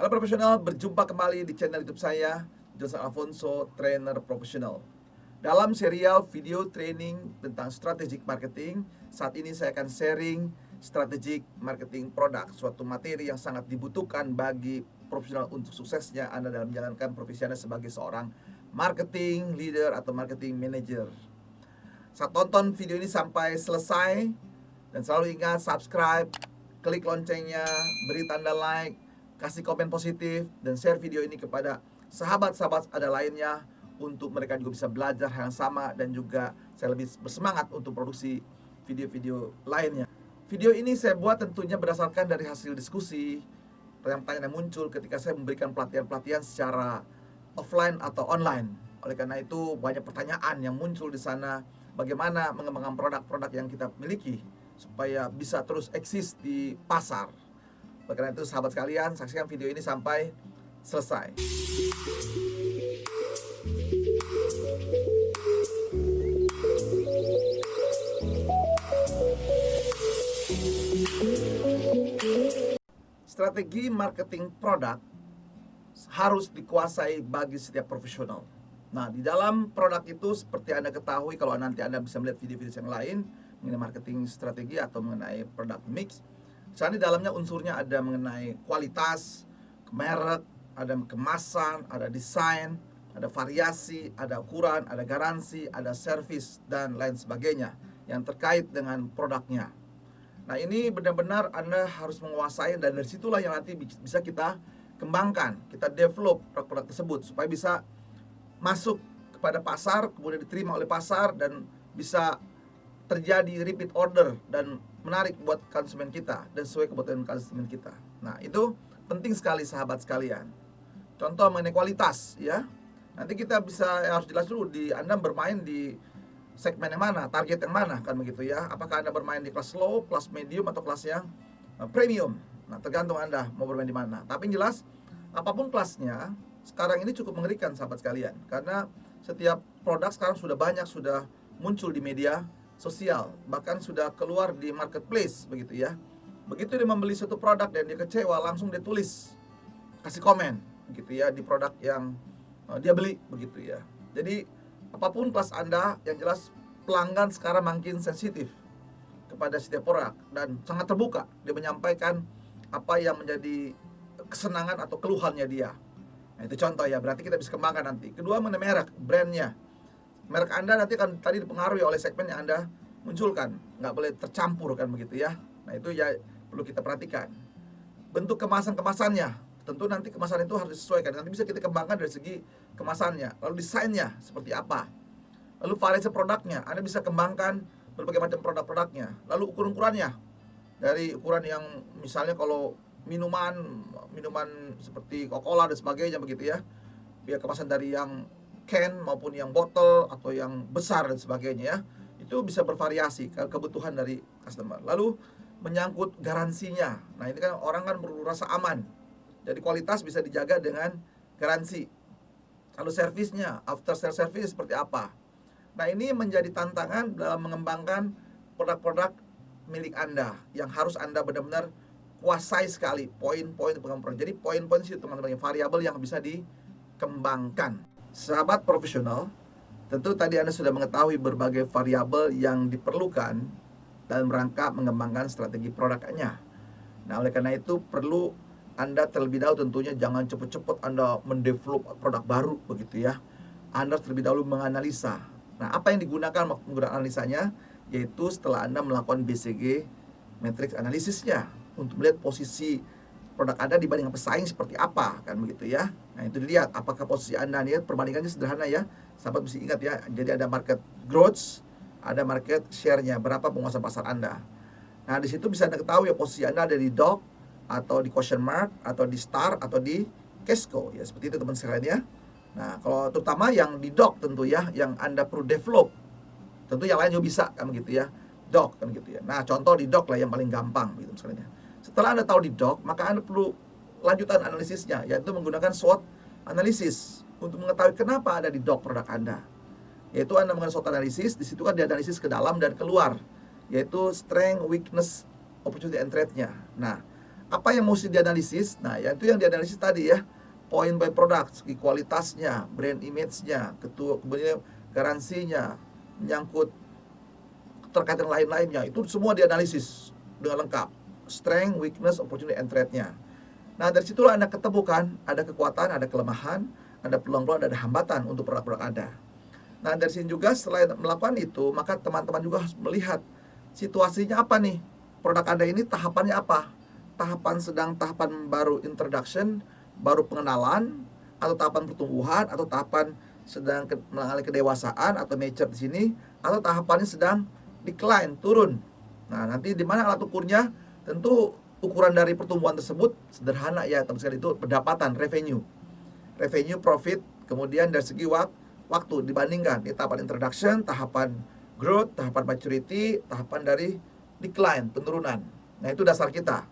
Halo profesional, berjumpa kembali di channel YouTube saya, Johnson Alfonso, trainer profesional. Dalam serial video training tentang strategic marketing, saat ini saya akan sharing strategic marketing produk, suatu materi yang sangat dibutuhkan bagi profesional untuk suksesnya Anda dalam menjalankan profesi Anda sebagai seorang marketing leader atau marketing manager. Saat tonton video ini sampai selesai, dan selalu ingat subscribe, klik loncengnya, beri tanda like, kasih komen positif, dan share video ini kepada sahabat-sahabat ada lainnya untuk mereka juga bisa belajar hal yang sama, dan juga saya lebih bersemangat untuk produksi video-video lainnya. Video ini saya buat tentunya berdasarkan dari hasil diskusi, pertanyaan yang muncul ketika saya memberikan pelatihan-pelatihan secara offline atau online. Oleh karena itu banyak pertanyaan yang muncul di sana, bagaimana mengembangkan produk-produk yang kita miliki supaya bisa terus eksis di pasar. Oleh karena itu sahabat sekalian, saksikan video ini sampai selesai. Strategi marketing produk harus dikuasai bagi setiap profesional. Nah, di dalam produk itu seperti Anda ketahui, kalau nanti Anda bisa melihat video-video yang lain mengenai marketing strategi atau mengenai product mix, di dalamnya unsurnya ada mengenai kualitas, merek, ada kemasan, ada desain, ada variasi, ada ukuran, ada garansi, ada service, dan lain sebagainya yang terkait dengan produknya. Nah, ini benar-benar Anda harus menguasai, dan dari situlah yang nanti bisa kita kembangkan, kita develop produk-produk tersebut supaya bisa masuk kepada pasar, kemudian diterima oleh pasar, dan bisa terjadi repeat order dan menarik buat konsumen kita dan sesuai kebutuhan konsumen kita. Nah, itu penting sekali sahabat sekalian. Contoh mengenai kualitas ya. Nanti kita bisa harus jelas dulu Anda bermain di segmen yang mana, target yang mana, kan begitu ya. Apakah Anda bermain di kelas low, kelas medium, atau kelas yang premium. Nah, tergantung Anda mau bermain di mana. Tapi yang jelas, apapun kelasnya, sekarang ini cukup mengerikan sahabat sekalian, karena setiap produk sekarang sudah banyak, sudah muncul di media sosial, bahkan sudah keluar di marketplace begitu ya. Begitu dia membeli suatu produk dan dia kecewa, langsung dia tulis, kasih komen begitu ya di produk yang dia beli begitu ya. Jadi apapun kelas Anda, yang jelas pelanggan sekarang makin sensitif kepada setiap produk dan sangat terbuka. Dia menyampaikan apa yang menjadi kesenangan atau keluhannya dia. Nah, itu contoh ya, berarti kita bisa kembangkan nanti. Kedua, mengenai merek, brandnya. Merek Anda nanti akan tadi dipengaruhi oleh segmen yang Anda munculkan. Nggak boleh tercampur kan begitu ya. Nah, itu ya perlu kita perhatikan. Bentuk kemasannya, tentu nanti kemasan itu harus disesuaikan. Nanti bisa kita kembangkan dari segi kemasannya, lalu desainnya seperti apa, lalu variasi produknya. Anda bisa kembangkan berbagai macam produk-produknya. Lalu ukuran-ukurannya, dari ukuran yang misalnya kalau minuman seperti Coca-Cola dan sebagainya begitu ya, biar kemasan dari yang can maupun yang botol atau yang besar dan sebagainya ya, itu bisa bervariasi kebutuhan dari customer. Lalu menyangkut garansinya, nah ini kan orang kan perlu rasa aman, jadi kualitas bisa dijaga dengan garansi. Lalu servisnya, after sale service seperti apa. Nah, ini menjadi tantangan dalam mengembangkan produk-produk milik Anda, yang harus Anda benar-benar kuasai sekali poin-poin pengembangan. Jadi poin-poin itu teman-teman, variabel yang bisa dikembangkan. Sahabat profesional, tentu tadi Anda sudah mengetahui berbagai variabel yang diperlukan dalam rangka mengembangkan strategi produknya. Nah, oleh karena itu perlu Anda terlebih dahulu tentunya jangan cepat-cepat Anda mendevelop produk baru begitu ya. Anda terlebih dahulu menganalisa. Nah, apa yang digunakan menggunakan analisanya? Yaitu setelah Anda melakukan BCG matrix analisisnya untuk melihat posisi produk Anda dibanding pesaing seperti apa, kan begitu ya. Nah, itu dilihat apakah posisi Anda nih, perbandingannya sederhana ya. Sahabat mesti ingat ya. Jadi ada market growth, ada market share-nya, berapa penguasaan pasar Anda. Nah, di situ bisa Anda ketahui ya posisi Anda ada di dog atau di question mark atau di star atau di cash cow ya, seperti itu teman sekalian ya. Nah, kalau terutama yang di dog tentu ya, yang Anda perlu develop. Tentu yang lain juga bisa kan begitu ya. Dog kan gitu ya. Nah, contoh di dog lah yang paling gampang gitu misalnya. Setelah Anda tahu di dog, maka Anda perlu lanjutan analisisnya, yaitu menggunakan SWOT analisis untuk mengetahui kenapa ada di dog produk Anda. Yaitu Anda menggunakan SWOT analisis, di situ kan dianalisis ke dalam dan keluar, yaitu strength, weakness, opportunity and threat-nya. Nah, Apa yang mesti dianalisis? Nah, yang itu yang dianalisis tadi ya, point by product, segi kualitasnya, brand image-nya, kemudian garansinya, menyangkut terkait dengan lain-lainnya, itu semua dianalisis dengan lengkap. Strength, weakness, opportunity, and threat-nya. Nah, dari situlah Anda ketemu kan, ada kekuatan, ada kelemahan, ada peluang-peluang, ada hambatan untuk produk-produk Anda. Nah, dari sini juga selain melakukan itu, maka teman-teman juga harus melihat situasinya apa nih. Produk Anda ini tahapannya apa? Tahapan sedang, tahapan baru introduction, baru pengenalan, atau tahapan pertumbuhan, atau tahapan sedang mengalami kedewasaan atau mature di sini, atau tahapannya sedang decline, turun. Nah, nanti di mana alat ukurnya? Tentu ukuran dari pertumbuhan tersebut sederhana ya, teman sekali, itu pendapatan, revenue, profit, kemudian dari segi waktu dibandingkan di tahapan introduction, tahapan growth, tahapan maturity, tahapan dari decline, penurunan. Nah, itu dasar kita.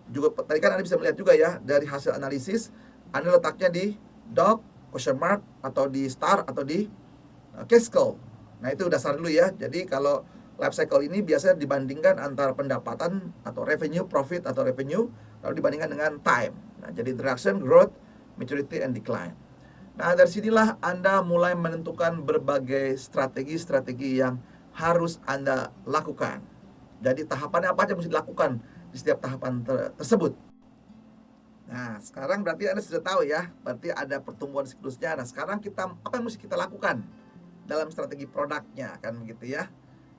Juga tadi kan Anda bisa melihat juga ya dari hasil analisis, Anda letaknya di dog, question mark, atau di star, atau di cash cow. Nah, itu dasar dulu ya. Jadi kalau life cycle ini biasanya dibandingkan antara pendapatan atau revenue, profit atau revenue, lalu dibandingkan dengan time. Nah, jadi introduction, growth, maturity, and decline. Nah, dari sinilah Anda mulai menentukan berbagai strategi-strategi yang harus Anda lakukan. Jadi tahapannya apa aja mesti dilakukan di setiap tahapan tersebut. Nah, sekarang berarti Anda sudah tahu ya, berarti ada pertumbuhan siklusnya. Nah, sekarang apa yang mesti kita lakukan dalam strategi produknya, kan begitu ya.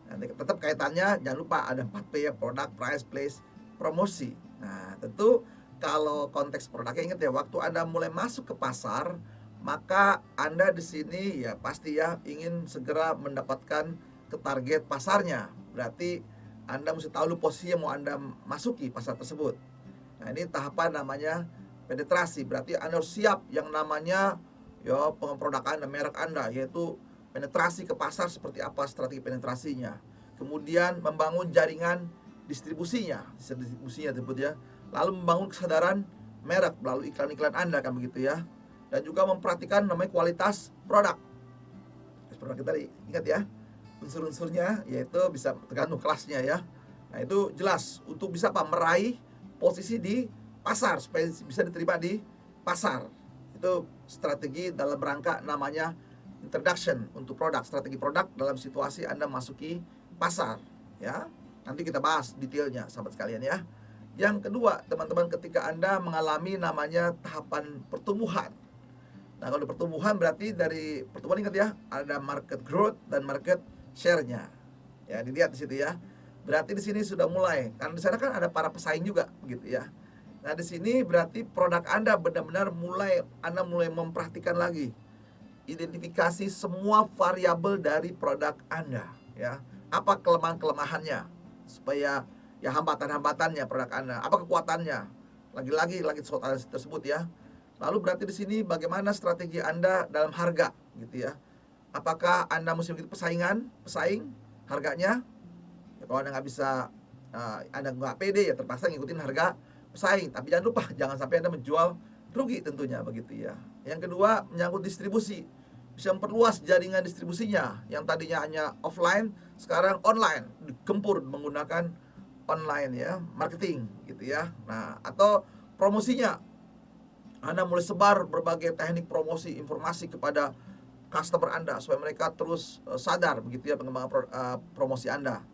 Nanti tetap kaitannya, jangan lupa ada 4P ya, produk, price, place, promosi. Nah, tentu kalau konteks produknya, ingat ya, waktu Anda mulai masuk ke pasar, maka Anda di sini ya pasti ya ingin segera mendapatkan ke target pasarnya. Berarti Anda mesti tahu dulu posisi yang mau Anda masuki pasar tersebut. Nah, ini tahapan namanya penetrasi. Berarti Anda harus siap yang namanya ya produk Anda, merek Anda, yaitu penetrasi ke pasar seperti apa strategi penetrasinya. Kemudian membangun jaringan distribusinya tersebut ya. Lalu membangun kesadaran merek melalui iklan-iklan Anda, kan begitu ya. Dan juga memperhatikan namanya kualitas produk. Produk kita ingat ya, unsur-unsurnya yaitu bisa tergantung kelasnya ya. Nah, itu jelas untuk bisa meraih posisi di pasar supaya bisa diterima di pasar. Itu strategi dalam rangka namanya introduction untuk produk, strategi produk dalam situasi Anda masuki pasar ya. Nanti kita bahas detailnya sahabat sekalian ya. Yang kedua, teman-teman, ketika Anda mengalami namanya tahapan pertumbuhan. Nah, kalau pertumbuhan berarti dari pertumbuhan, ingat ya, ada market growth dan market share-nya. Ya, dilihat di situ ya. Berarti di sini sudah mulai, karena di sana kan ada para pesaing juga begitu ya. Nah, di sini berarti produk Anda benar-benar Anda mulai memperhatikan lagi, identifikasi semua variabel dari produk Anda ya. Apa kelemahan-kelemahannya supaya ya hambatan-hambatannya produk Anda, apa kekuatannya. Lagi soal tersebut ya. Lalu berarti di sini bagaimana strategi Anda dalam harga gitu ya. Apakah Anda mesti begitu pesaing harganya? Ya, kalau Anda nggak bisa, Anda nggak pede ya terpaksa ngikutin harga pesaing. Tapi jangan lupa jangan sampai Anda menjual rugi tentunya begitu ya. Yang kedua, menyangkut distribusi. Bisa memperluas jaringan distribusinya yang tadinya hanya offline, sekarang online, digempur menggunakan online ya, marketing gitu ya. Nah, atau promosinya, Anda mulai sebar berbagai teknik promosi informasi kepada customer Anda supaya mereka terus sadar begitu ya pengembangan promosi Anda.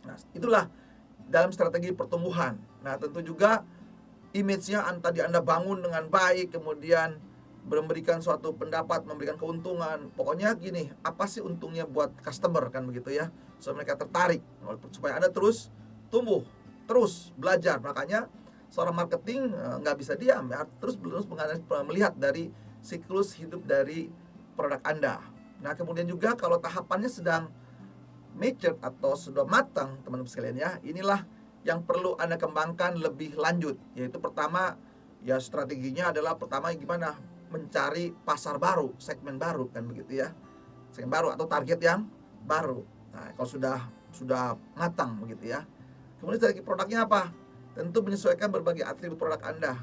Nah, itulah dalam strategi pertumbuhan. Nah, tentu juga image-nya tadi Anda bangun dengan baik, kemudian memberikan suatu pendapat, memberikan keuntungan. Pokoknya gini, apa sih untungnya buat customer, kan begitu ya, supaya mereka tertarik, supaya Anda terus tumbuh, terus belajar. Makanya seorang marketing nggak bisa diam ya, terus melihat dari siklus hidup dari produk Anda. Nah, kemudian juga kalau tahapannya sedang mature atau sudah matang, teman-teman sekalian ya, inilah yang perlu Anda kembangkan lebih lanjut. Yaitu pertama ya, strateginya adalah pertama gimana mencari pasar baru, segmen baru, kan begitu ya, segmen baru atau target yang baru. Nah, kalau sudah matang begitu ya, kemudian strategi produknya apa? Tentu menyesuaikan berbagai atribut produk Anda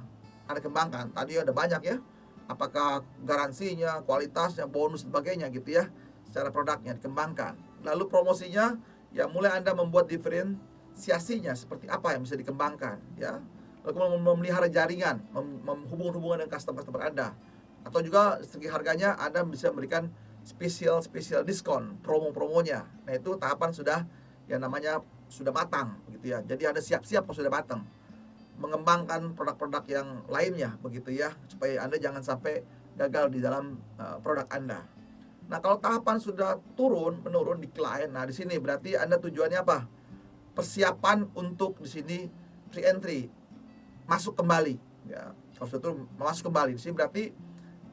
kembangkan. Tadi ada banyak ya, apakah garansinya, kualitasnya, bonus, sebagainya gitu ya. Secara produknya dikembangkan. Lalu promosinya ya, mulai Anda membuat diferensiasinya seperti apa yang bisa dikembangkan ya. lalu memelihara jaringan, hubungan dengan customer Anda. Atau juga segi harganya Anda bisa memberikan spesial diskon, promonya. Nah, itu tahapan sudah yang namanya sudah matang begitu ya. Jadi Anda siap-siap sudah matang mengembangkan produk-produk yang lainnya begitu ya, supaya Anda jangan sampai gagal di dalam produk Anda. Nah, kalau tahapan sudah menurun decline, nah di sini berarti Anda tujuannya apa? Persiapan untuk di sini re-entry, masuk kembali ya. Kalau sudah masuk kembali di sini berarti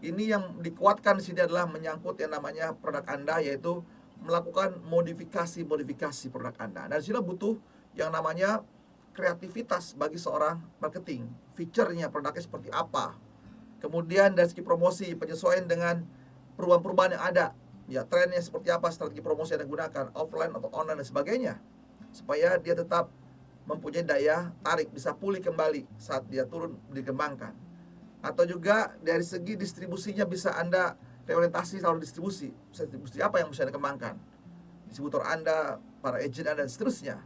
ini yang dikuatkan di sini adalah menyangkut yang namanya produk Anda, yaitu melakukan modifikasi produk Anda. Dan di sini butuh yang namanya kreativitas bagi seorang marketing. Feature-nya produknya seperti apa. Kemudian dari segi promosi, penyesuaian dengan perubahan-perubahan yang ada. Ya, trennya seperti apa, strategi promosi yang digunakan, offline atau online dan sebagainya. Supaya dia tetap mempunyai daya tarik, bisa pulih kembali saat dia turun dikembangkan. Atau juga dari segi distribusinya bisa Anda reorientasi saluran distribusi apa yang bisa Anda kembangkan, distributor Anda, para agent Anda, dan seterusnya.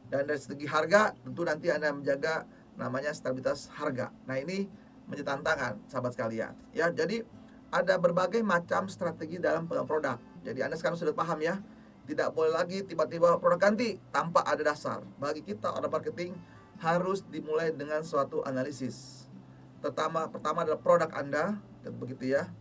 Dan dari segi harga tentu nanti Anda menjaga namanya stabilitas harga. Nah, ini menjadi tantangan sahabat sekalian ya. Jadi ada berbagai macam strategi dalam produk. Jadi Anda sekarang sudah paham ya, tidak boleh lagi tiba-tiba produk ganti tanpa ada dasar. Bagi kita orang marketing harus dimulai dengan suatu analisis. Pertama adalah produk Anda, begitu ya.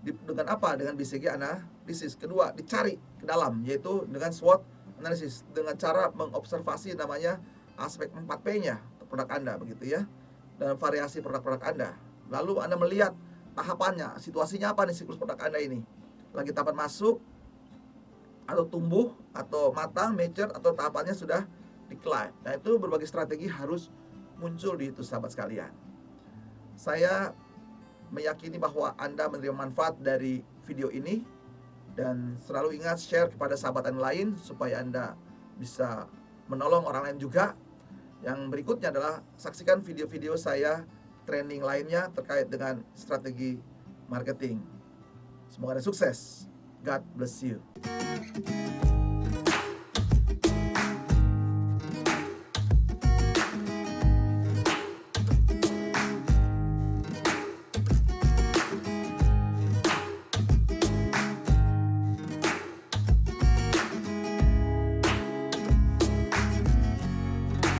Dengan apa? Dengan BCG analisis. Kedua, dicari ke dalam, yaitu dengan SWOT analisis, dengan cara mengobservasi namanya aspek 4P-nya produk Anda, begitu ya. Dan variasi produk-produk Anda. Lalu Anda melihat tahapannya, situasinya apa nih siklus produk Anda ini? Lagi tahapan masuk, atau tumbuh, atau matang, mature, atau tahapannya sudah decline. Nah, itu berbagai strategi harus muncul di itu sahabat sekalian. Saya meyakini bahwa Anda menerima manfaat dari video ini, dan selalu ingat share kepada sahabat Anda lain supaya Anda bisa menolong orang lain juga. Yang berikutnya adalah saksikan video-video saya training lainnya terkait dengan strategi marketing. Semoga Anda sukses. God bless you.